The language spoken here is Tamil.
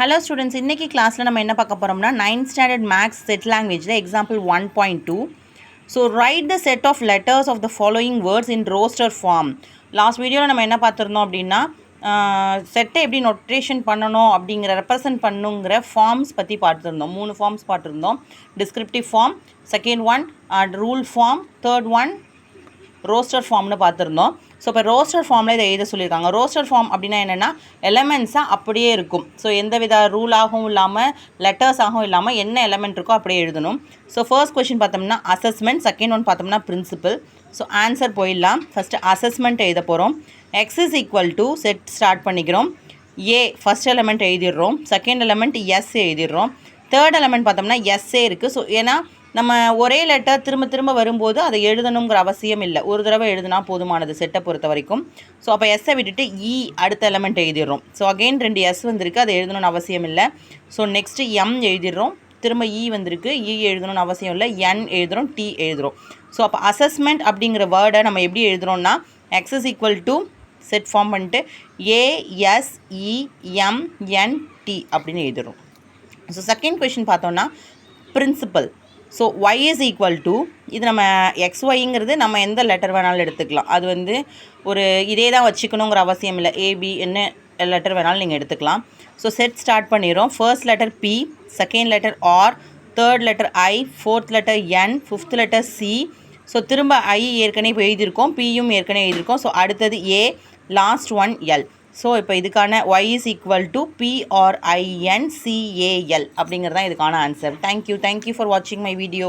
Hello students, இன்னைக்கு கிளாஸ்ல நம்ம என்ன பார்க்க போறோம்னா 9th standard maths set languageல example 1.2. So write the set of letters of the following words in roster form. Last வீடியோவில் நம்ம என்ன பார்த்துருந்தோம் அப்படின்னா செட்டை எப்படி நொட்டேஷன் பண்ணணும் அப்படிங்கிற ரெப்ரசன்ட் பண்ணுங்கிற ஃபார்ம்ஸ் பற்றி பார்த்துருந்தோம். 3 ஃபார்ம்ஸ் பார்த்துருந்தோம். Descriptive form, second one rule form, third one roster ஃபார்ம்னு பார்த்துருந்தோம். ஸோ இப்போ ரோஸ்டர் ஃபார்மில் இதை எழுத சொல்லியிருக்காங்க. ரோஸ்டர் ஃபார்ம் அப்படின்னா என்னென்னா எலமெண்ட்ஸாக அப்படியே இருக்கும். ஸோ எந்த வித ரூலாகவும் இல்லாமல் லெட்டர்ஸாகவும் இல்லாமல் என்ன எலமெண்ட் இருக்கோ அப்படியே எழுதணும். ஸோ ஃபர்ஸ்ட் கொஸ்டின் பார்த்தோம்னா அசஸ்மெண்ட், செகண்ட் ஒன் பார்த்தோம்னா பிரின்சிபல். ஸோ ஆன்சர் போயிடலாம். ஃபஸ்ட்டு அசஸ்மெண்ட் எழுத போகிறோம். X is equal to set start பண்ணிக்கிறோம். ஏ ஃபஸ்ட் எலமெண்ட் எழுதிடுறோம், செகண்ட் எலமெண்ட் எஸ் எழுதிடுறோம், தேர்ட் எலமெண்ட் பார்த்தோம்னா எஸ்ஏ இருக்குது. ஸோ ஏன்னா நம்ம ஒரே லெட்டர் திரும்ப திரும்ப வரும்போது அதை எழுதணுங்கிற அவசியம் இல்லை, ஒரு தடவை எழுதுனா போதுமானது செட்டை பொறுத்த வரைக்கும். ஸோ அப்போ எஸ்ஸை விட்டுட்டு இ அடுத்த எலமெண்ட் எழுதிடுறோம். ஸோ அகெயின் 2 எஸ் வந்திருக்கு, அதை எழுதணும்னு அவசியம் இல்லை. ஸோ நெக்ஸ்ட்டு எம் எழுதிடுறோம், திரும்ப இ வந்திருக்கு, இ எழுதணும்னு அவசியம் இல்லை, என் எழுதுகிறோம், டி எழுதுகிறோம். ஸோ அப்போ அசஸ்மெண்ட் அப்படிங்கிற வேர்டை நம்ம எப்படி எழுதுகிறோம்னா X is equal to set form பண்ணிட்டு ASEMNT அப்படின்னு எழுதுகிறோம். ஸோ செகண்ட் கொஷின் பார்த்தோன்னா principle. So Y is equal to இது நம்ம XYங்கிறது நம்ம எந்த லெட்டர் வேணாலும் எடுத்துக்கலாம். அது வந்து ஒரு இதே தான் வச்சுக்கணுங்கிற அவசியம் இல்லை, ஏபி என்ன லெட்டர் வேணாலும் நீங்கள் எடுத்துக்கலாம். ஸோ செட் ஸ்டார்ட் பண்ணிடுறோம். First letter P, second letter R, third letter I, fourth letter N, fifth letter C. So திரும்ப I ஏற்கனவே இப்போ எழுதியிருக்கோம், Pயும் ஏற்கனவே எழுதியிருக்கோம். ஸோ அடுத்தது A, last one L. So இப்போ இதுக்கான y is equal to PRINCAL அப்படிங்கிறது தான் இதுக்கான ஆன்சர். தேங்க்யூ ஃபார் வாட்சிங் மை வீடியோ.